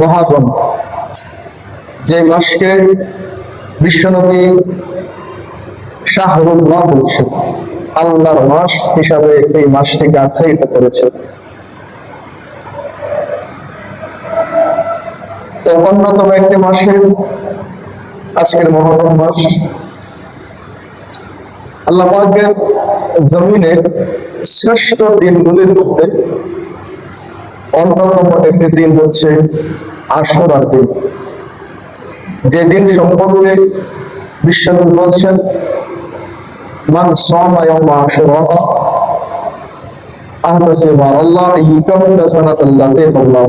মহাগণ, যে মাসকে বিশ্বনবী শাহরুল্লাহ বলছে, আল্লাহর মাস হিসাবে এই মাসটিকে আখ্যায়িত করেছে। তো অন্যতম একটি মাসে আজকের মহরম মাস। আল্লাহ পাকের জমিনের শ্রেষ্ঠ দিনগুলির মধ্যে অন্যতম একটি দিন হচ্ছে আশুরার দিন, যে দিন সম্পর্কে বিশ্বনবী বলছেন, মান সামা ইয়াওমা আশুরা আহতাসিবা আল্লাহ ইউকাম্মিলা সানাতাল্লাতি আল্লাহ।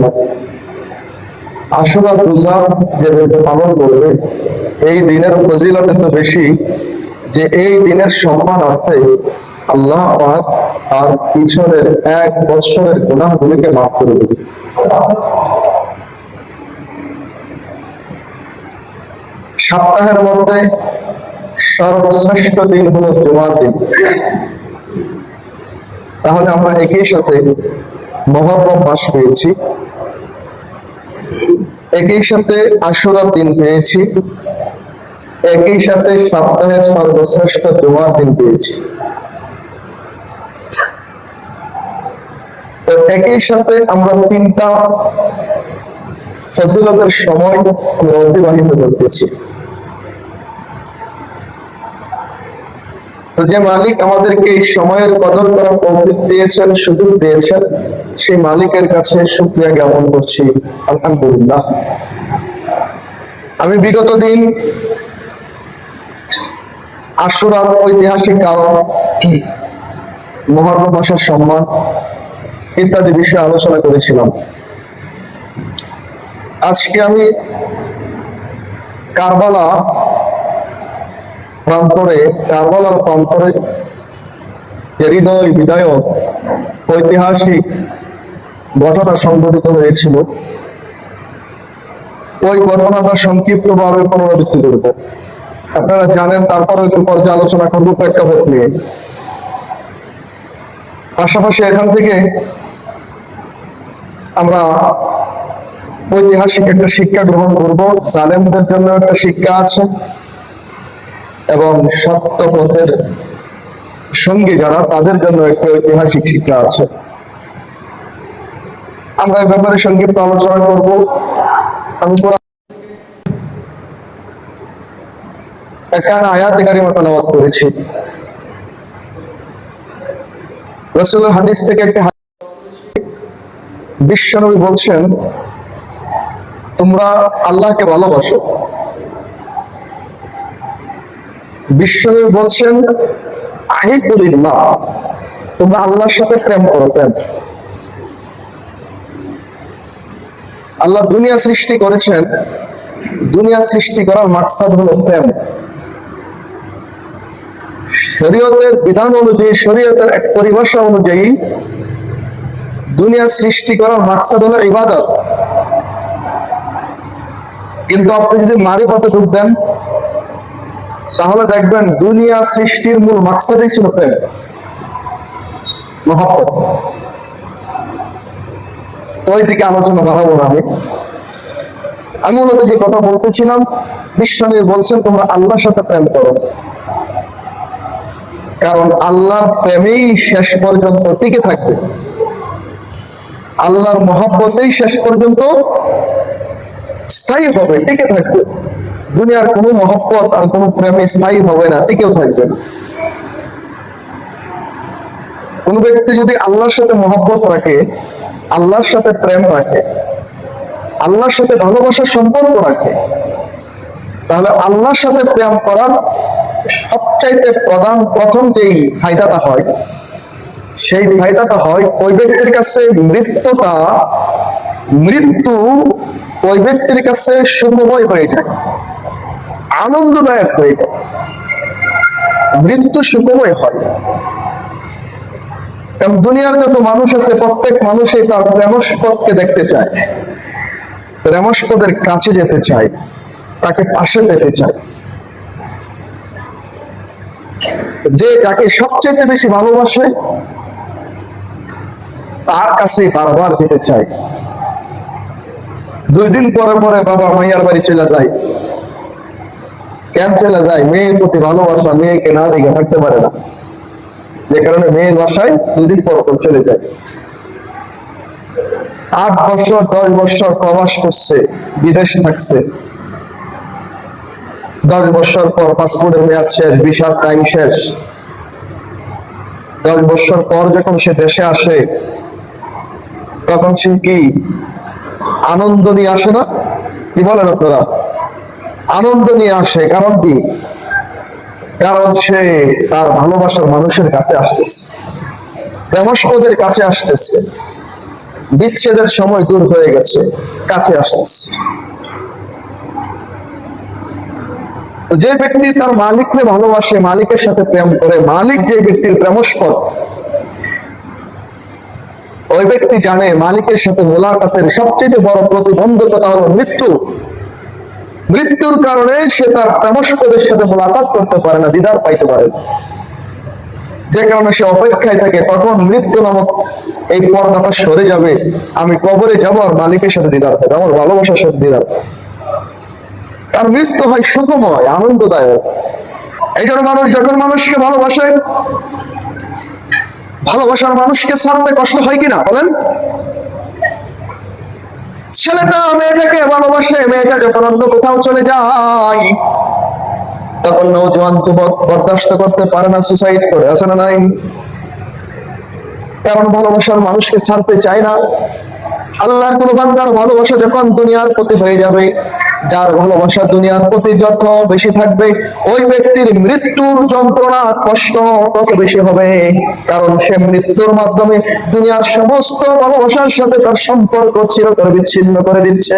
আশুরা রোজা যে পালন করবে, এই দিনের ফজিলত এত বেশি যে এই দিনের সম্মানার্থে আল্লাহ পাক তার পিছনের 1 বছরের গুনাহগুলিকে মাফ করে দেবে। সপ্তাহের মধ্যে সর্বশ্রেষ্ঠ দিন হলো জুমার দিন। তাহলে আমরা একই সাথে মহররম মাস পেয়েছি, একই সাথে আশুরার দিন পেয়েছি, একই সাথে সপ্তাহের সর্বশ্রেষ্ঠ জুমার দিন পেয়েছি। তো একই সাথে আমরা 3টা ফজিলতের সময় অতিবাহিত করতেছি। তো যে মালিক আমাদেরকে এই সময়ের কদর করার তৌফিক দিয়েছেন, সুযোগ দিয়েছেন, সেই মালিকের কাছে শুকরিয়া জ্ঞাপন করছি, আলহামদুলিল্লাহ। আমি বিগত দিন আশুরার ঐতিহাসিক কারণ, মহররম মাসের সম্মান ইত্যাদি বিষয়ে আলোচনা করেছিলাম। আজকে আমি কারবালার প্রান্তরে যে হৃদয় বিদায়ক ঐতিহাসিক ঘটনা সংঘটিত হয়েছিল, ওই ঘটনাটা সংক্ষিপ্তভাবে পুনরাবৃত্তি করব। আপনারা জানেন, তারপরে একটু পর্যালোচনা করবো প্রেক্ষাপট নিয়ে। পাশাপাশি এখান থেকে আমরা ঐতিহাসিক একটা শিক্ষা গ্রহণ করব। জালেমদের জন্য একটা শিক্ষা আছে এবং সত্য পথের সঙ্গী যারা, তাদের জন্য একটা ঐতিহাসিক শিক্ষা আছে। আমরা এই ব্যাপারে সংক্ষিপ্ত আলোচনা করব। আমি এখানে আয়াতে কারিমা তেলাওয়াত করেছি। রাসূলের হাদিস থেকে একটা বিশ্বনবী বলছেন, তোমরা আল্লাহকে ভালোবাসো। বিশ্বনবী বলছেন, আহিবুলিল্লাহ, তোমরা আল্লাহর সাথে প্রেম করো। প্রেম, আল্লাহ দুনিয়া সৃষ্টি করেছেন, দুনিয়া সৃষ্টি করার মাকসাদ হলো প্রেম। শরীয়তের বিধান অনুযায়ী, শরীয়তের এক পরিভাষা অনুযায়ী দুনিয়া সৃষ্টি করার মাকসাদ হলো ইবাদত। কিন্তু আপনি যদি মারিফতে ঢুক দেন, তাহলে দেখবেন দুনিয়া সৃষ্টির মূল মাকসাদই ছিল প্রেম, মহব্বত। তো ওই দিকে আলোচনা বাড়াবো না। আমি মূলত যে কথা বলতেছিলাম, বিশ্বনবী বলছেন তোমরা আল্লাহর সাথে প্রেম করো, কারণ আল্লাহর প্রেমেই শেষ পর্যন্ত টিকে থাকবে, আল্লাহর মহব্বতেই শেষ পর্যন্ত স্থায়ী হবে, টিকে থাকবে। দুনিয়ার কোনো মহব্বত আর কোনো প্রেমে স্থায়ী হবে না, টিকেও থাকবে না। কোন ব্যক্তি যদি আল্লাহর সাথে মহব্বত রাখে, আল্লাহর সাথে প্রেম রাখে, আল্লাহর সাথে ভালোবাসার সম্পর্ক রাখে, তাহলে আল্লাহর সাথে প্রেম করার সবচাইতে প্রথম যেই ফায়দাটা হয়, সেই ফায়দাটা হয় ওই ব্যক্তির কাছে মৃত্যু ওই ব্যক্তির কাছে সুখময় হয়ে যায়, আনন্দদায়ক হয়ে যায়। মৃত্যু সুখময় হয়। কারণ দুনিয়ার যত মানুষ আছে, প্রত্যেক মানুষই তার প্রেমস্পদকে দেখতে চায়, প্রেমস্পদের কাছে যেতে চায়, তাকে পাশে পেতে চায়। যে যাকে সবচেয়ে বেশি ভালোবাসে, তার কাছে বারবার যেতে চায়। 2 দিন পরে পরে বাবা মাইয়ার বাড়ি চলে যায়। কেন চলে যায়? মেয়ের প্রতি ভালোবাসা, মেয়েকে না দেখে থাকতে পারে না, যে কারণে মেয়ের বাসায় 2 দিন পর পর চলে যায়। 8 বছর 10 বছর প্রবাস করছে, বিদেশে থাকছে। 10 বছর পর পাসপোর্টের মেয়াদ শেষ, ভিসার টাইম শেষ। 10 বছর পর যখন সে দেশে আসে, তখন সে কি আনন্দ নিয়ে আসে না? কি বলেন আপনারা? আনন্দ নিয়ে আসে। কারণ কি? কারণ সে তার ভালোবাসার মানুষের কাছে আসতেছে, প্রেমাস্পদের কাছে আসতেছে। বিচ্ছেদের সময় দূর হয়ে গেছে, কাছে আসতেছে। যে ব্যক্তি তার মালিককে ভালোবাসে, মালিকের সাথে প্রেম করে, মালিক যে ব্যক্তির প্রেমস্পদ, ওই ব্যক্তি জানে মালিকের সাথে মোলাকাতের সবচেয়ে বড় প্রতিবন্ধকতা হলো মৃত্যু। মৃত্যুর কারণে সে তার প্রেমস্পদের সাথে মোলাকাত করতে পারে না, দিদার পাইতে পারে না। যে কারণে সে অপেক্ষায় থাকে কখন মৃত্যু নামক এই পর্দাটা সরে যাবে, আমি কবরে যাবো আর মালিকের সাথে দিদার পাবো, আমার ভালোবাসার সাথে দিদার পাবো। তার মৃত্যু হয় সুখময়, আনন্দদায়ক। এই জন্য মানুষ যখন মানুষকে ভালোবাসে, ভালোবাসার মানুষকে ছাড়তে কষ্ট হয় কিনা বলেন? ছেলেটা মেয়েটাকে ভালোবাসে, মেয়েটা যখন অন্য কোথাও চলে যায়, তখন নওজোয়ান যুবক বরদাস্ত করতে পারে না, সুসাইড করে, আছে না নাই? কারণ ভালোবাসার মানুষকে ছাড়তে চায় না। আল্লাহর কোন বান্দার ভালোবাসা যখন দুনিয়ার প্রতি হয়ে যাবে, যার ভালোবাসা দুনিয়ার প্রতি যত বেশি থাকবে, ওই ব্যক্তির মৃত্যুর যন্ত্রণা কষ্ট তত বেশি হবে। কারণ সে মৃত্যুর মাধ্যমে দুনিয়ার সমস্ত ভালোবাসার সাথে তার সম্পর্ক চিরতরে বিচ্ছিন্ন করে দিচ্ছে।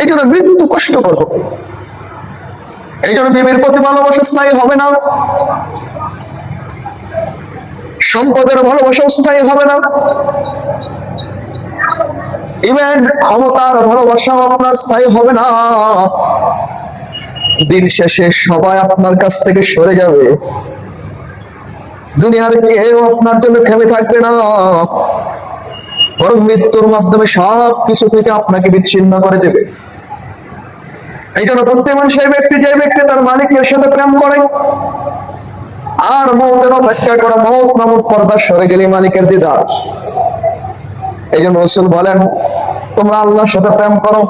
এই জন্য মৃত্যু কষ্টকর হবে। এই জন্য বিবির প্রতি ভালোবাসা স্থায়ী হবে না, সম্পদের ভালোবাসা স্থায়ী হবে না, ইভেন ক্ষমতার ভালোবাসাও আপনার স্থায়ী হবে না। দিন শেষে সবাই আপনার কাছ থেকে সরে যাবে, দুনিয়ার কেউ আপনার জন্য থেমে থাকবে না, বরং মৃত্যুর মাধ্যমে সব কিছু থেকে আপনাকে বিচ্ছিন্ন করে দেবে। এই জন্য প্রত্যেকজন সেই ব্যক্তি, যে ব্যক্তি তার মালিকের সাথে প্রেম করে আর মৌতের অপেক্ষা করে, মৌত নামক পর্দা সরে গেলে মালিকের দিদার। এই জন্য রাসূল বলেন, তোমরা আল্লাহর সাথে প্রেম করো।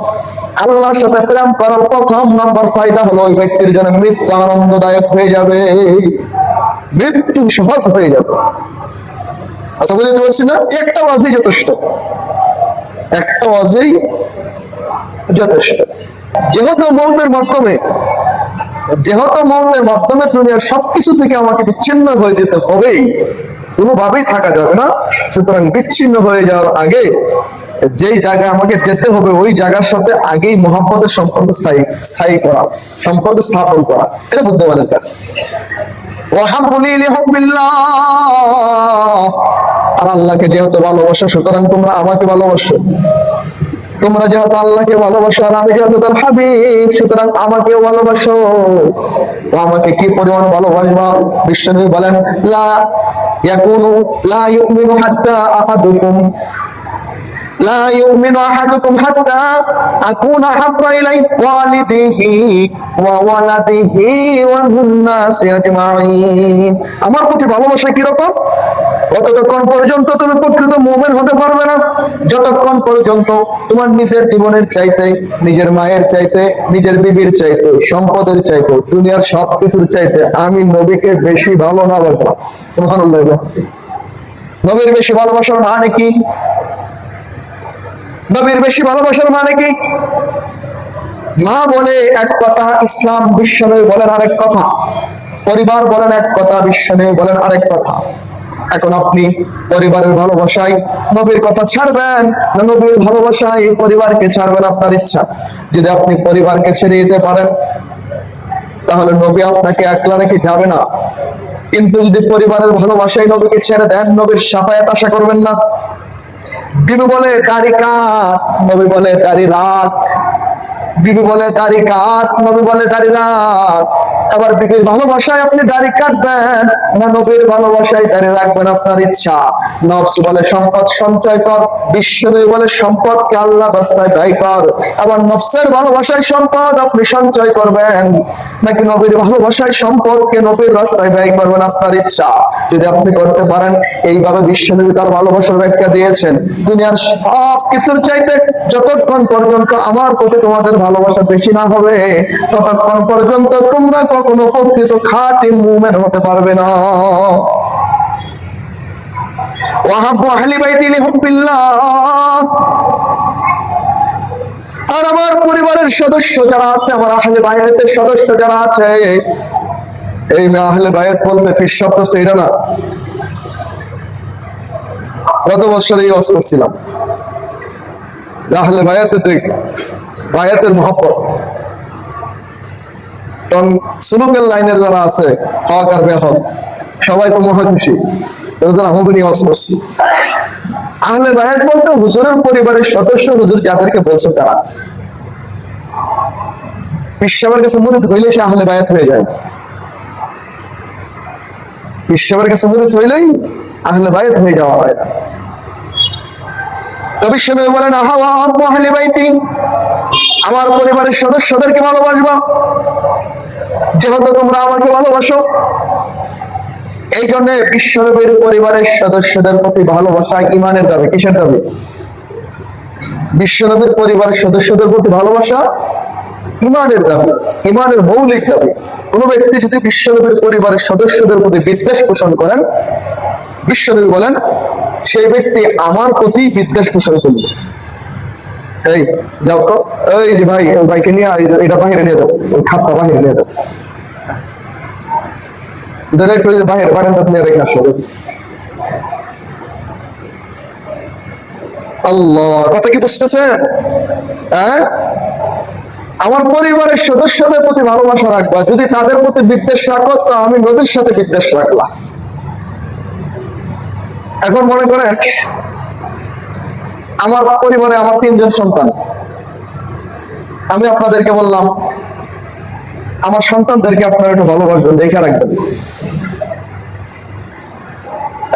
আল্লাহর সাথে প্রেম করার প্রথম নম্বর ফায়দা হলো ওই ব্যক্তির জন্য মৃত্যু আনন্দদায়ক হয়ে যাবে, মৃত্যু সহজ হয়ে যাবে। কথা বুঝতে পারছি না? একটা ওয়াজই যথেষ্ট, একটা ওয়াজই যথেষ্ট। যেহেতু মৌতের মাধ্যমে দুনিয়ার সবকিছু থেকে আমাকে বিচ্ছিন্ন হয়ে যেতে হবেই, কোনোভাবেই থাকা যাবে না। সুতরাং বিচ্ছিন্ন হয়ে যাওয়ার আগে যেই জায়গায় আমাকে যেতে হবে, ওই জায়গার সাথে আগেই মহব্বতের সম্পর্ক স্থায়ী করা, সম্পর্ক স্থাপন করা, এটা বুদ্ধিমানের কাজ। আর আল্লাহকে যেহেতু ভালোবাসো, সুতরাং তোমরা আমাকে ভালোবাসো। তোমরা যেহেতু আল্লাহকে ভালোবাসো আর আমি যেহেতু তার হাবিব, সুতরাং আমাকেও ভালোবাসো। আমাকে কি পরিমাণ ভালোবাসবা? বিশ্বনবী বলেন, লা ইউমিনু হাত্তা আহাদুকুম لا يؤمن أحدكم حتى أكون أحب إليه والده وولده والناس أجمعين। আমার প্রতি ভালোবাসা কিরকম? ততক্ষণ পর্যন্ত তুমি প্রকৃত মুমিন হতে পারবে না, যতক্ষণ পর্যন্ত তোমার নিজের জীবনের চাইতে, নিজের মায়ের চাইতে, নিজের বিবির চাইতে, সম্পদের চাইতে, দুনিয়ার সবকিছুর চাইতে আমি নবীকে বেশি ভালো না বাসবো। সুবহানাল্লাহ। নবীর বেশি ভালোবাসার মানে কি? নবীর বেশি ভালোবাসার মানে কি? মা বলে এক কথা, ইসলাম বিশ্বনবী বলেন আরেক কথা, পরিবার বলেন এক কথা, বিশ্বনবী বলেন আরেক কথা। এখন আপনি পরিবারের ভালোবাসায় নবীর কথা ছাড়বেন না নবীর ভালোবাসায় পরিবারকে ছাড়বেন? আপনার ইচ্ছা। যদি আপনি পরিবারকে ছেড়ে দিতে পারেন, তাহলে নবী আপনাকে একলা রেখে যাবে না। কিন্তু যদি পরিবারের ভালোবাসায় নবীকে ছেড়ে দেন, নবীর শাফায়াত আশা করবেন না। বিবি বলে দাড়ি কাট, নবী বলে দাড়ি রাখ। বিবি বলে দাড়ি কাট, নবী বলে দাড়ি রাখ। আবার বিবির ভালোবাসায় আপনি দাড়ি কাটবেন না নবীর ভালোবাসায় দাড়ি রাখবেন, আপনার ইচ্ছা। নফস বলে সম্পদ সঞ্চয় কর, বিশ্বনবী বলে সম্পদকে আল্লাহ রাস্তায় ব্যয় কর। আবার নফসের ভালোবাসায় সম্পদ আপনি সঞ্চয় করবেন নাকি নবীর ভালোবাসায় সম্পদকে নবীর রাস্তায় ব্যয় করবেন, আপনার ইচ্ছা। যদি আপনি করতে পারেন, এইভাবে বিশ্বনবী তার ভালোবাসার ব্যাখ্যা দিয়েছেন, দুনিয়ার সব কিছুর চাইতে যতক্ষণ পর্যন্ত আমার প্রতি তোমাদের ভালোবাসা বেশি না হবে, ততক্ষণ পর্যন্ত তোমরা কখনো প্রকৃত খাঁটি মুমিন হতে পারবে না। ওয়াহাব্বু আহলি বাইতি লিহুব্বিল্লাহ, আর আমার পরিবারের সদস্য যারা আছে, আমার আহলে বায়াতের সদস্য যারা আছে, এই আহলে বায়াত বলতে পীর শব্দ সেইটা না। গত বছর এই ওয়াজ করছিলাম, আহলে বায়াতের মহব্বত। কারণ সুলুকের লাইনের যারা আছে, হক আর বেহক, সবাই তো মহা খুশি, আমাকে নিয়ে ওয়াজ করছি। আহলে বায়াত বলতে হুজুরের পরিবারের সদস্য, হুজুর যাদেরকে বলছে তারা। পিসাবের কাছে মুরিদ হইলে সে আহলে বায়াত হয়ে যায়, পিসাবের কাছে মুরিদ হইলেই আহলে বায়াত হয়ে যাওয়া হয়। বিশ্বনবী বলেন, আহাব্বু আহলি বাইতি, আমার পরিবারের সদস্যদেরকে ভালোবাসবা যেহেতু তোমরা আমাকে ভালোবাসো। এই জন্য বিশ্বনবীর পরিবারের সদস্যদের প্রতি ভালোবাসা ঈমানের দাবি। কিসের দাবি? বিশ্বনবীর পরিবারের সদস্যদের প্রতি ভালোবাসা ঈমানের দাবি, ঈমানের মৌলিক দাবি। কোন ব্যক্তি যদি বিশ্বনবীর পরিবারের সদস্যদের প্রতি বিদ্বেষ পোষণ করেন, বিশ্বনবী বলেন সেই ব্যক্তি আমার প্রতি বিদ্বেষ পোষণ করবে। এই যাও তো, এই যে ভাই, ওই ভাইকে নিয়ে এটা বাহিরে নিয়ে যাও, ওই খাপটা বাহিরে নিয়ে যাও, বাহিরে বারান্দা নিয়ে রেখে আসো। আল্লাহ, কথা কি বুঝতেছে? হ্যাঁ, আমার পরিবারের সদস্যদের প্রতি ভালোবাসা রাখবা, যদি তাদের প্রতি বিদ্বেষ রাখো তো আমি নবীর সাথে বিদ্বেষ রাখলাম। এখন মনে করেন আমার পরিবারে আমার 3 জন সন্তান, আমি আপনাদেরকে বললাম আমার সন্তানদেরকে আপনারা একটু ভালোবাসবেন, দেখে রাখবেন।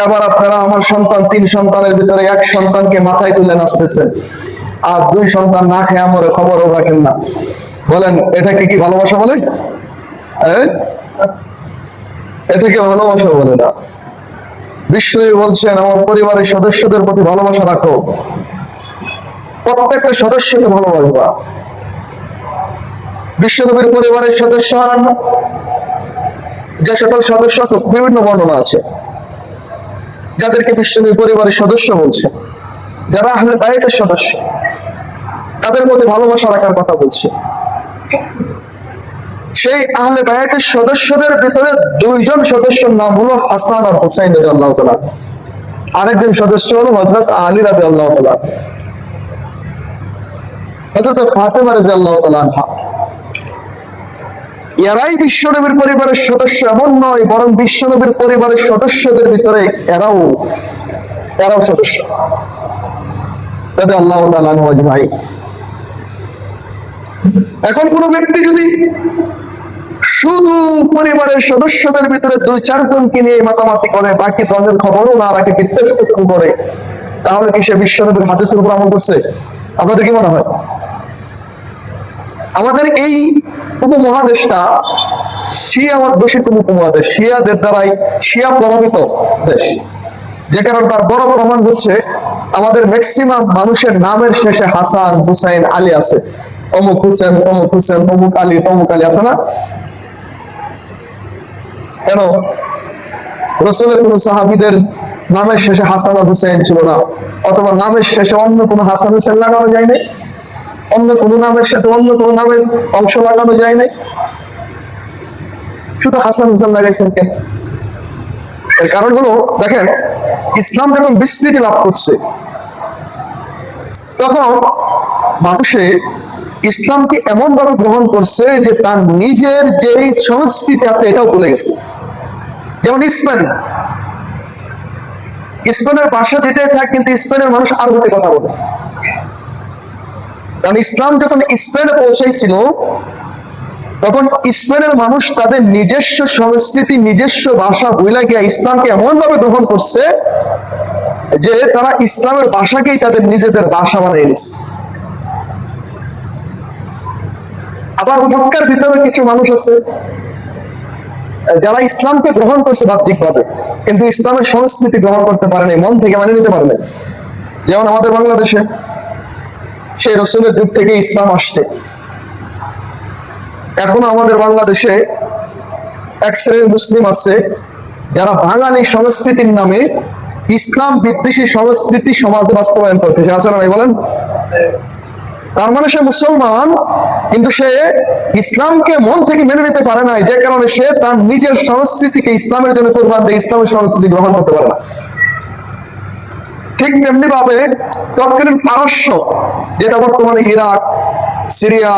এবার আপনারা আমার সন্তান, 3 সন্তানের ভিতরে 1 সন্তানকে মাথায় তুলে নাচতেছেন, আর 2 সন্তান না খেয়ে আমার খবরও রাখেন না। বলেন এটাকে কি ভালোবাসা বলে? এটাকে ভালোবাসা বলে না। বিশ্বনবী বলছেন আমার পরিবারের সদস্যদের প্রতি ভালোবাসা রাখো, প্রত্যেকটা সদস্যকে ভালোবাসবা। বিশ্বনবীর পরিবারের সদস্য যে সকল সদস্য আছে, বিভিন্ন বর্ণনা আছে যাদেরকে বিশ্বনবী পরিবারের সদস্য বলছে, যারা আহলে বায়াতের সদস্য, তাদের প্রতি ভালোবাসা রাখার কথা বলছে। সেই আহলে বায়াতের সদস্যদের ভিতরে 2 জন সদস্যের নাম হলো হাসান আর হুসাইন রাদিয়াল্লাহু তাআলা, আরেকজন সদস্য হলো হযরত আলী রাদিয়াল্লাহু তাআলা, হযরত ফাতেমা রাদিয়াল্লাহু তাআলা আনহা। এরাই বিশ্বনবীর পরিবারের সদস্য এমন নয়, বরং বিশ্বনবীর পরিবারের সদস্যদের ভিতরে এরাও সদস্য রাদিয়াল্লাহু তাআলা আনহু আজমাইন। এখন কোন ব্যক্তি যদি শুধু পরিবারের সদস্যদের ভিতরে 2-4 জনকে নিয়ে মাতামাতি করে, বাকি জনের খবরও না রাখে, বিদ্বেষ পোষণ করে, তাহলে কি সে বিশ্বনবীর হাদিসের উপর আমল করছে? আপনাদের কি মনে হয়? আমাদের এই উপমহাদেশটা শিয়া অধ্যুষিত উপমহাদেশ, শিয়াদের দ্বারাই শিয়া প্রভাবিত দেশ, যে কারণে তার বড় প্রমাণ হচ্ছে আমাদের ম্যাক্সিমাম মানুষের নামের শেষে হাসান, হুসাইন, আলী আছে। অমুক হুসেন, অমুক হুসেন, অমুক আলী, তমুক আলী আছে না? কেন? রাসূলের কোন সাহাবীদের নামের শেষে হাসান আর হুসাইন ছিল না, অথবা নামের শেষে অন্য কোন হাসান হুসেন লাগানো যায় নাই, অন্য কোন নামের সাথে অন্য কোন নামের অংশ লাগানো যায় নাই, শুধু হাসান হুসেন লাগাইছেন কেন? এর কারণ হলো, দেখেন, ইসলাম যখন বিস্তৃতি লাভ করছে, তখন মানুষে ইসলামকে এমন ভাবে গ্রহণ করছে যে তার নিজের যে সংস্কৃতি আছে এটাও ভুলে গেছে। যেমন স্পেনের ভাষা যেটাই থাকে, কিন্তু স্পেনের মানুষ আরবিতে কথা বলে। কারণ ইসলাম যখন স্পেনে পৌঁছাইছিল, তখন স্পেনের মানুষ তাদের নিজস্ব সংস্কৃতি, নিজস্ব ভাষা ভুলে গিয়ে ইসলামকে এমন ভাবে গ্রহণ করছে যে তারা ইসলামের ভাষাকেই তাদের নিজেদের ভাষা বানিয়ে নিচ্ছে। আবার মক্কার ভিতরে কিছু মানুষ আছে যারা ইসলামকে গ্রহণ করছে বাহ্যিকভাবে, কিন্তু ইসলামের সংস্কৃতি গ্রহণ করতে পারেনি, মন থেকে মানে নিতে পারেনি। যেমন আমাদের বাংলাদেশে সেই রসুলের যুগ থেকে ইসলাম আসছে, এখনো আমাদের বাংলাদেশে এক শ্রেণীর মুসলিম আছে যারা বাঙালি সংস্কৃতির নামে ইসলাম বিদ্বেষী সংস্কৃতি সমাজে বাস্তবায়ন করতেছে। আছে না ভাই বলেন? তার মানে সে মুসলমান, কিন্তু সে ইসলামকে মন থেকে মেনে নিতে পারে না, যে কারণে সে তার নিজের সংস্কৃতিকে ইসলামের জন্য কোরবান দিয়ে ইসলামের সংস্কৃতি গ্রহণ করতে পারে না। ঠিক তেমনি ভাবে তৎকালীন পারস্য, যেটা বর্তমানে ইরাক, সিরিয়া,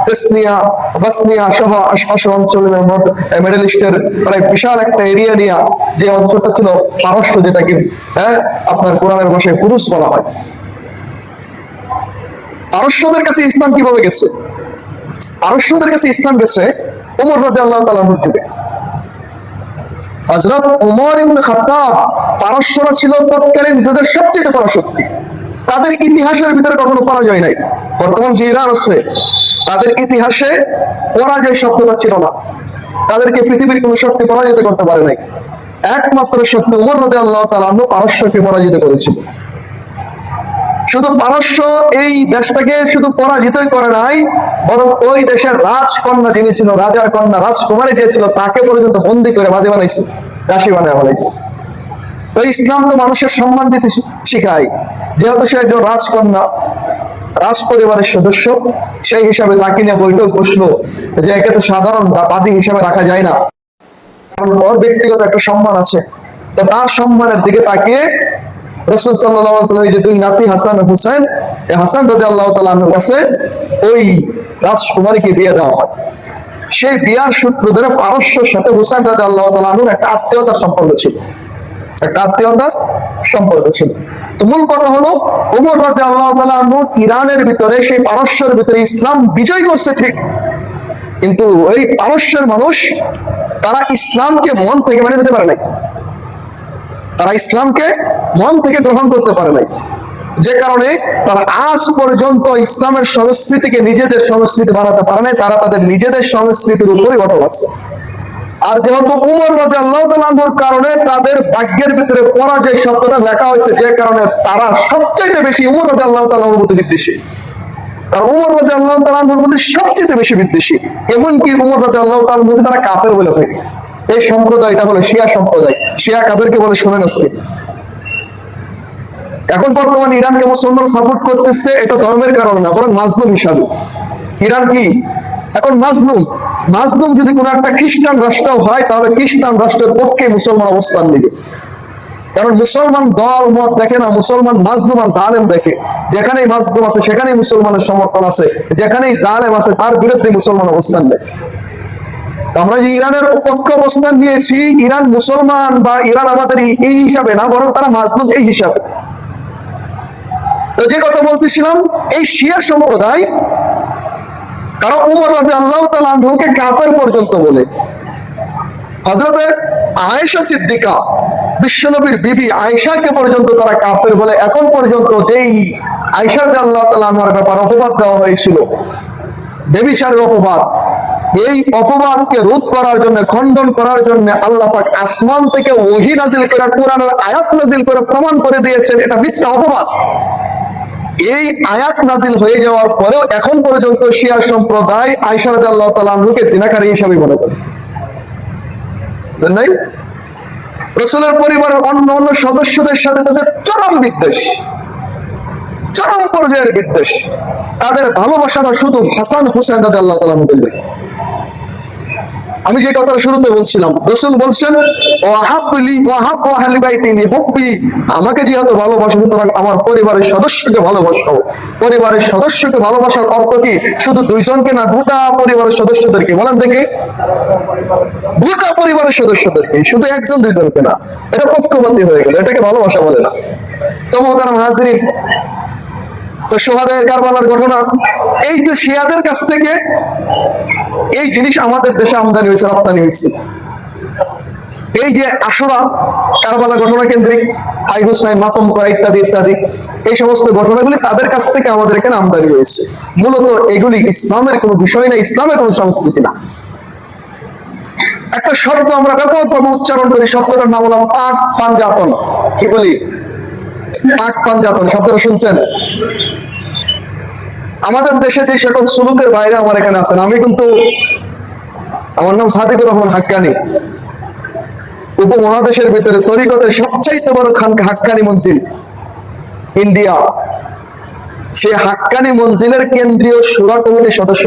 তেসনিয়া, বসনিয়া সহ আশপাশের অঞ্চলের মিডল ইস্টের প্রায় বিশাল একটা এরিয়া নিয়ে যে অঞ্চলটা ছিল পারস্য, যেটাকে আপনার কোরআনের ভাষায় কুরুস বলা হয়। পারস্যদের কাছে ইসলাম কিভাবে গেছে? পারস্যদের কাছে ইসলাম গেছে ওমর রাদিয়াল্লাহু তাআলা থেকে। হযরত ওমর ইবনে খাত্তাব, পারস্যরা ছিল তৎকালীন যুগের সবচেয়ে বড় শক্তি। তাদের ইতিহাসের ভিতরে কখনো পরাজয় নাই। বর্তমান যে ইরান আছে, তাদের ইতিহাসে পরাজয় শব্দটা ছিল না। তাদেরকে পৃথিবীর কোন শক্তি পরাজিত করতে পারে নাই। একমাত্র শক্তি ওমর রাদিয়াল্লাহু তাআলা আনহু পারস্যকে পরাজিত করেছিল। শুধু পারস্য এই দেশটাকে শুধু পরাজিতই করে নাই, বরং ওই দেশের রাজকন্যা যিনি ছিল, রাজার কন্যা, রাজকুমারী যে ছিল, তাকে পর্যন্ত বন্দী করে বাদী বানাইছে, দাসী বানায় বানাইছে। তো ইসলাম তো মানুষের সম্মান দিতে শিখায়। যেহেতু সে একজন রাজকন্যা, রাজ পরিবারের সদস্য, সেই হিসাবে তাকে নিয়ে বৈঠক বসলো যে একে তো সাধারণ বাদী হিসাবে রাখা যায় না, কারণ ওর ব্যক্তিগত একটা সম্মান আছে। তো তার সম্মানের দিকে তাকিয়ে রাসূল সাল্লাল্লাহু আলাইহি ওয়াসাল্লাম যে দুই নাতি হাসান ও হুসাইন, এই হাসান রাদিয়াল্লাহু তাআলা আনহুর কাছে ওই রাজকুমারীকে বিয়ে দেওয়া হয়। সেই বিয়ার সূত্র ধরে পারস্যের সাথে হুসাইন রাদিয়াল্লাহু তাআলা আনহুর একটা আত্মীয়তার সম্পর্ক ছিল, একটা আত্মীয়তার সম্পর্ক ছিল। তো মূল কথা হলো, ওমর রাদিয়াল্লাহু তাআলা আনহু ইরানের ভিতরে, সেই পারস্যের ভিতরে ইসলাম বিজয় করছে ঠিক, কিন্তু ওই পারস্যের মানুষ তারা ইসলামকে মন থেকে মেনে নিতে পারে নাই, তারা ইসলামকে মন থেকে গ্রহণ করতে পারে নাই, যে কারণে তারা আজ পর্যন্ত ইসলামের সংস্কৃতিকে নিজেদের সংস্কৃতি বানাতে পারে নাই। তারা তাদের নিজেদের সংস্কৃতির উপরই অটল আছে। আর যেহেতু উমর রাদিয়াল্লাহু তাআলা আনহুর কারণে তাদের ভাগ্যের ভিতরে পরাজয় শব্দটা লেখা হয়েছে, যে কারণে তারা সবচেয়ে বেশি উমর রাদিয়াল্লাহু তাআলা আনহুর প্রতি বিদ্বেষী। আর উমর রাদিয়াল্লাহু তাআলা আনহুর প্রতি সবচেয়ে বেশি বিদ্বেষী, এমনকি উমর রাদিয়াল্লাহু তাআলা আনহুকে তারা কাফের বলে থাকে। এই সম্প্রদায়টা হলো শিয়া সম্প্রদায়। শিয়া কাদেরকে বলে শোনেন আজকে? এখন বর্তমানে ইরানকে মুসলমান সাপোর্ট করতেছে, এটা ধর্মের কারণে না, বরং মাজলুম হিসাবে। ইরান কি এখন মাজলুম? মাজলুম যদি কোন একটা খ্রিস্টান রাষ্ট্র হয়, তাহলে খ্রিস্টান রাষ্ট্রের পক্ষে মুসলমান অবস্থান নেবে, কারণ মুসলমান দল মত দেখে না, মুসলমান মাজলুম আর জালেম দেখে। যেখানেই মাজলুম আছে সেখানেই মুসলমানের সমর্থন আছে, যেখানেই জালেম আছে তার বিরুদ্ধে মুসলমান অবস্থান নেয়। আমরা যে ইরানের পক্ষে অবস্থান নিয়েছি, ইরান মুসলমান বা ইরান আমাদের এই হিসাবে না, বরং তারা মাজলুম এই হিসাবে। তো যে কথা বলতেছিলাম, এই শিয়া সম্প্রদায় কারণ উমর রাদিয়াল্লাহু তাআলা আনহুকে কাফের পর্যন্ত বলে। হযরতে আয়েশা সিদ্দিকা, বিশ্বনবীর বিবি আয়েশাকে পর্যন্ত তারা কাফের বলে। এখন পর্যন্ত যেই আয়েশা রাদিয়াল্লাহু তাআলা আনহার ব্যাপারে অপবাদ দেওয়া হয়েছিল, ব্যভিচারের অপবাদ, এই অপবাদকে রোধ করার জন্য, খণ্ডন করার জন্য আল্লাহ পাক আসমান থেকে ওহী নাযিল করে, কোরআনের আয়াত নাযিল করে প্রমাণ করে দিয়েছেন এটা মিথ্যা অপবাদ। এই আয়াত নাযিল হয়ে যাওয়ার পরেও এখন পর্যন্ত শিয়া সম্প্রদায় আয়েশা রাদিয়াল্লাহু তাআলা আনহাকে জিনাকারী হিসেবে মনে করে। নাই রাসূলের পরিবারের অন্য অন্য সদস্যদের সাথে তাদের চরম বিদ্বেষ, চরম পর্যায়ের বিদ্বেষ। তাদের ভালোবাসাটা শুধু হাসান হুসাইন রাদিয়াল্লাহু তাআলা আনহু বলবে। আমি যে কথা শুরুতে বলছিলাম, রাসূল বলছেন ওয়াহাবলি ওয়াহাবু আহলি বাইতি হুব্বি, আমাকে যেহেতু ভালোবাসো সুতরাং আমার পরিবারের সদস্যকে ভালোবাসো। পরিবারের সদস্যকে ভালোবাসার অর্থ কি? শুধু দুইজনকে না, গোটা পরিবারের সদস্যদেরকে। বলেন দেখি, গোটা পরিবারের সদস্যদেরকে, শুধু একজন দুইজনকে না। এটা পক্ষপাতী হয়ে গেল, এটাকে ভালোবাসা বলে না। তো মোহতারাম হাজিরিন, তো শুহাদায়ে কারবালার ঘটনা এই যে শিয়াদের কাছ থেকে এই জিনিস আমাদের দেশে আমদানি হয়েছে, রপ্তানি হয়েছে। এই যে আশুরা, কারবালা ঘটনা কেন্দ্রিক, হাই হুসাইন, মাতম করা ইত্যাদি ইত্যাদি, এই সমস্ত ঘটনাগুলি তাদের কাছ থেকে আমাদের এখানে আমদানি হয়েছে। মূলত এগুলি ইসলামের কোনো বিষয় না, ইসলামের কোনো সংস্কৃতি না। একটা শব্দ আমরা ব্যাপকভাবে উচ্চারণ করি, শব্দটার নাম হলাম পাক পাঞ্জাতন। কি বলি? পাক পাঞ্জাতন। শব্দটা শুনছেন? আমাদের দেশে যে সকল সুলুকের বাইরে আমার এখানে আছেন, আমি কিন্তু, আমার নাম সাদিকুর রহমান হাক্কানি, উপমহাদেশের ভিতরে তরিকতের সবচাইতে বড় হাক্কানি মঞ্জিল ইন্ডিয়া, সে হাক্কানি মঞ্জিলের কেন্দ্রীয় শুরা কমিটির সদস্য।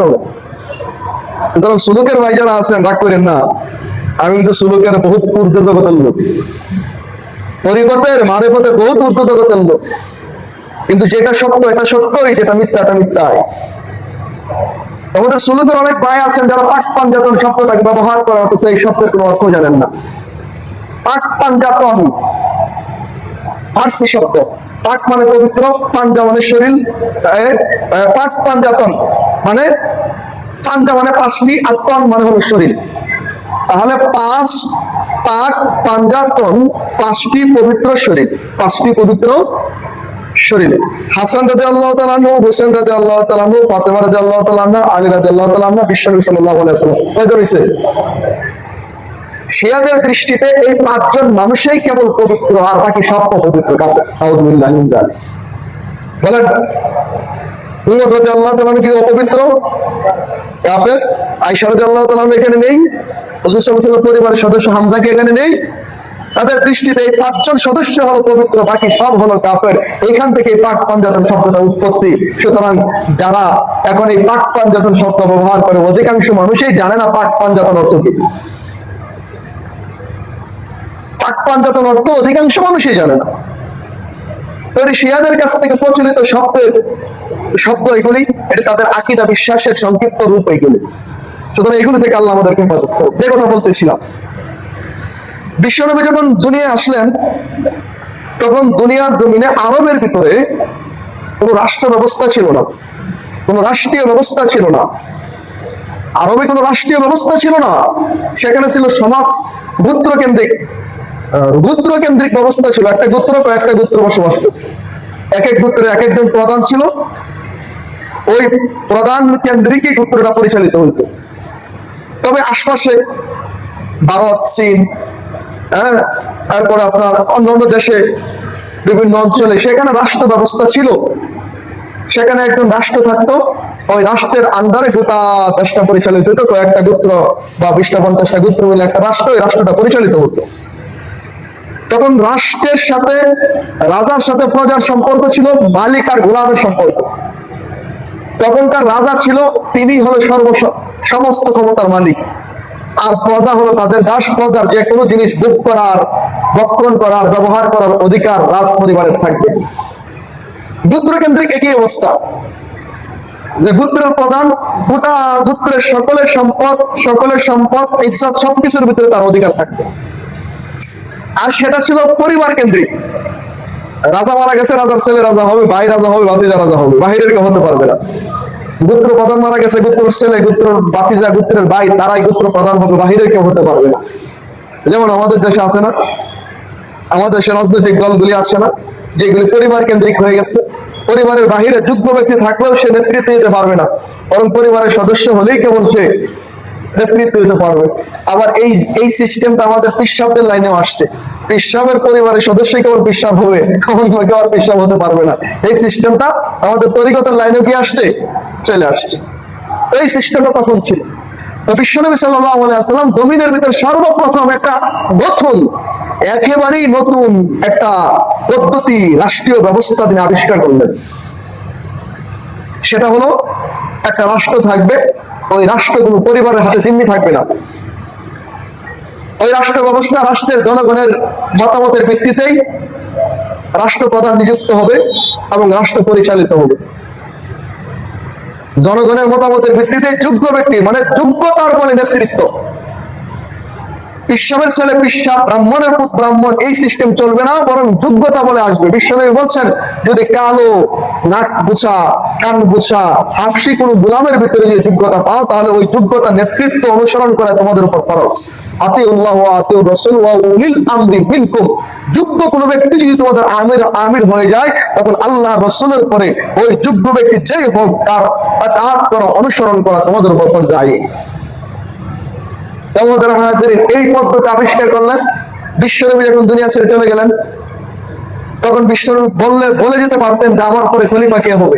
সুতরাং সুলুকের ভাই যারা আছেন রাগ করেন না, আমি কিন্তু সুলুকের বহুত ঊর্ধ্ব জগতের লোক, তরিকতের মারেফতের বহুত ঊর্ধ্ব জগতের লোক। কিন্তু যেটা সত্য এটা সত্যই, যেটা মিথ্যা এটা মিথ্যাই। আমাদের সুলুকের অনেক ভাই আছেন যারা পাক পাঞ্জাতন শব্দটাকে ব্যবহার করা হচ্ছে, এই শব্দের কোনো অর্থ জানেন না। পাক পাঞ্জাতন ফার্সি শব্দ। পাক মানে পবিত্র, পাঞ্জা মানে শরীর। পাক পাঞ্জাতন মানে পাঞ্জা মানে পাঁচটি, আর তন মানে হলো শরীর। তাহলে পাক পাঞ্জাতন পাঁচটি পবিত্র শরীর, পাঁচটি পবিত্র শরীর। হাসান রাদিয়াল্লাহু তাআলা আনহু, হোসেন রাদিয়াল্লাহু তাআলা আনহু, ফাতেমা রাদিয়াল্লাহু তাআলা আনহা, আলী রাদিয়াল্লাহু তাআলা আনহু, বিশ্বনবী সাল্লাল্লাহু আলাইহি ওয়াসাল্লাম। কয়জন হইছে? শিয়াদের দৃষ্টিতে এই পাঁচজন মানুষই কেবল পবিত্র, আর বাকি সব অপবিত্র। আউযুবিল্লাহি মিন যালিক। বলেন, উমর রাদিয়াল্লাহু তাআলা কি অপবিত্র? কাফের। আয়েশা রাদিয়াল্লাহু তাআলা এখানে নেই। রাসূল সাল্লাল্লাহু আলাইহি ওয়াসাল্লাম পরিবারের সদস্য হামজা কি এখানে নেই? তাদের দৃষ্টিতে এই পাঁচজন সদস্য হলো পবিত্র, বাকি সব হলো কাফের। এখান থেকে পাক পাঞ্জাতন শব্দটা উৎপত্তি। সুতরাং যারা এখন এই পাক পাঞ্জাতন শব্দ ব্যবহার করে, অধিকাংশ মানুষই জানে না পাক পাঞ্জাতন অর্থ কি। পাক পাঞ্জাতন অর্থ অধিকাংশ মানুষই জানে না। শিয়াদের কাছ থেকে প্রচলিত শব্দ এগুলি, এটা তাদের আকীদা বিশ্বাসের সংক্ষিপ্ত রূপ এগুলি। সুতরাং এগুলি থেকে আল্লাহ আমাদেরকে হেফাজত করুন। যে কথা বলতেছিলাম, বিশ্বনবী যখন দুনিয়ায় আসলেন, তখন দুনিয়ার জমিনে আরবের ভিতরে কোনো রাষ্ট্র ব্যবস্থা ছিল না, কোনো রাষ্ট্রীয় ব্যবস্থা ছিল না। আরবে কোনো রাষ্ট্রীয় ব্যবস্থা ছিল না, সেখানে ছিল সমাজ গোত্র কেন্দ্রিক ব্যবস্থা ছিল। একটা গোত্র কয়েকটা গোত্র বসবাস করত, এক এক গোত্রে এক একজন প্রধান ছিল, ওই প্রধান কেন্দ্রিকই গোত্রটা পরিচালিত হইত। তবে আশপাশে ভারত, চীন, তারপরে আপনার অন্যান্য দেশে বিভিন্ন অঞ্চলে সেখানে রাষ্ট্র ব্যবস্থা ছিল, সেখানে একজন রাষ্ট্র থাকতো, ওই রাষ্ট্রের আন্ডারে গোটা দেশটা পরিচালিত হতো। কয়েকটা গোত্র বা 20টা 50টা গোত্র মিলে একটা রাষ্ট্র, ওই রাষ্ট্রটা পরিচালিত হতো। তখন রাষ্ট্রের সাথে, রাজার সাথে প্রজার সম্পর্ক ছিল মালিক আর গোলামের সম্পর্ক। তখনকার রাজা ছিল, তিনি হলো সমস্ত ক্ষমতার মালিক, আর প্রজা হলো তাদের দাস। প্রজার যে কোনো জিনিস ভোগ করার, ভক্ষণ করার, ব্যবহার করার অধিকার রাজ পরিবারের থাকবে। গোত্র কেন্দ্রিক একই অবস্থা, যে গোত্রের প্রধান গোটা গোত্রের সকলের সম্পদ ইজ্জত সবকিছুর ভিতরে তার অধিকার থাকবে। আর সেটা ছিল পরিবার কেন্দ্রিক। রাজা মারা গেছে, রাজার ছেলে রাজা হবে, ভাই রাজা হবে, ভাতিজা রাজা হবে, বাহিরের কেউ হতে পারবে না। গোত্র প্রধান মারা গেছে, গোত্রের ছেলে, গোত্রের ভাতিজা, গোত্রের ভাই, তারাই গোত্র প্রধান হবে, বাহিরের কেউ হতে পারবে না। যেমন আমাদের দেশে আছে না, আমাদের দেশে রাজনৈতিক দলগুলি আছে না, যেগুলি পরিবার কেন্দ্রিক হয়ে গেছে। পরিবারের বাহিরে যোগ্য ব্যক্তি থাকলেও সে নেতৃত্ব দিতে পারবে না, বরং পরিবারের সদস্য হলেই কেবল সে নেতৃত্ব দিতে পারবে। আবার এই সিস্টেমটা আমাদের পিসাবদের লাইনেও আসছে। পিসাবের পরিবারের সদস্য কেবল পিসাব হবে, অন্য কেউ আর পিসাব হতে পারবে না। এই সিস্টেমটা আমাদের তরিকতের লাইনেও কি আসছে, চলে আসছে। এই সিস্টেমটা তখন ছিল। তো বিশ্বনবী সাল্লাল্লাহু আলাইহি ওয়াসাল্লাম জমিনের ভিতর সর্বপ্রথম একটা গঠন, একেবারেই নতুন একটা পদ্ধতি, রাষ্ট্রীয় ব্যবস্থা তিনি আবিষ্কার করলেন। সেটা হলো, একটা রাষ্ট্র থাকবে, ওই রাষ্ট্রগুলো পরিবারের হাতে জিম্মি থাকবে না। ওই রাষ্ট্র ব্যবস্থা রাষ্ট্রের জনগণের মতামতের ভিত্তিতেই রাষ্ট্রপ্রধান নিযুক্ত হবে এবং রাষ্ট্র পরিচালিত হবে। জনগণের মতামতের ভিত্তিতে যোগ্য ব্যক্তি, মানে যোগ্যতার বলে নেতৃত্ব। পিসাবের ছেলে পিসা, ব্রাহ্মণের পুত্র ব্রাহ্মণ, এই সিস্টেম চলবে না, বরং যোগ্যতা বলে আসবে। বিশ্বনবী বলছেন, যদি কালো, নাক বুছা, কান বুছা, হাফসি কোন গোলামের ভিতরে যদি যোগ্যতা পাও, তাহলে ওই যোগ্যতা নেতৃত্ব অনুসরণ করা তোমাদের উপর ফরজ। আতিউল্লাহ ওয়া আতিউর রাসূল ওয়া উলিল আমরি মিনকুম। যোগ্য কোনো ব্যক্তি যদি তোমাদের আমির হয়ে যায়, তখন আল্লাহ রাসূলের পরে ওই যোগ্য ব্যক্তি যেই হোক তার আতাত করা, অনুসরণ করা তোমাদের উপর যায়। এই পদ্ধতি আবিষ্কার করলেন বিশ্বনবী যখন দুনিয়া ছেড়ে চলে গেলেন। তখন বিশ্বনবী বলে যেতে পারতেন যে আমার পরে খলিফা কে হবে,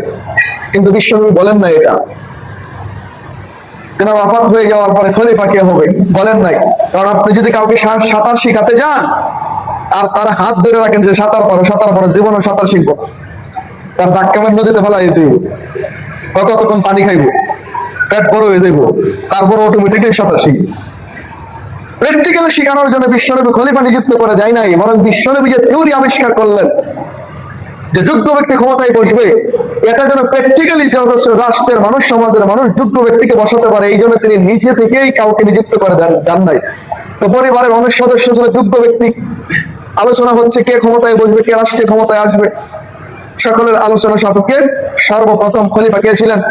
কিন্তু বিশ্বনবী বলেন না এটা। কেন ওয়াফাত হয়ে যাওয়ার পরে খলিফা কে হবে বলেন নাই। কারণ আপনি যদি কাউকে সাঁতার শিখাতে যান আর তারা হাত ধরে রাখেন যে সাঁতার পরে জীবনও সাঁতার শিখবো, তার ধাক্কামের নদীতে ফেলাই দিব, কতক্ষণ পানি খাইবো, পেট বড় হয়ে যাইবো, তারপরে অটোমেটিক্যালি সাঁতার শিখবো। প্র্যাকটিক্যালি শেখানোর জন্য বিশ্বনবী খলিফা নিযুক্ত করে যায় নাই, বরং বিশ্বনবী যে থিওরি আবিষ্কার করলেন যে যোগ্য ব্যক্তি ক্ষমতায় বসবে, এটা যেন প্র্যাকটিক্যালি রাষ্ট্রের মানুষ, সমাজের মানুষ যোগ্য ব্যক্তিকে বসাতে পারে, এই জন্য তিনি নিজে থেকেই কাউকে নিযুক্ত করে যান নাই। তো পরিবারের অনেক সদস্য ছিল যোগ্য ব্যক্তি, আলোচনা হচ্ছে কে ক্ষমতায় বসবে, কে রাষ্ট্রীয় ক্ষমতায় আসবে। সকলের আলোচনা সাপেক্ষে সর্বপ্রথম খলিফা কে ছিলেন?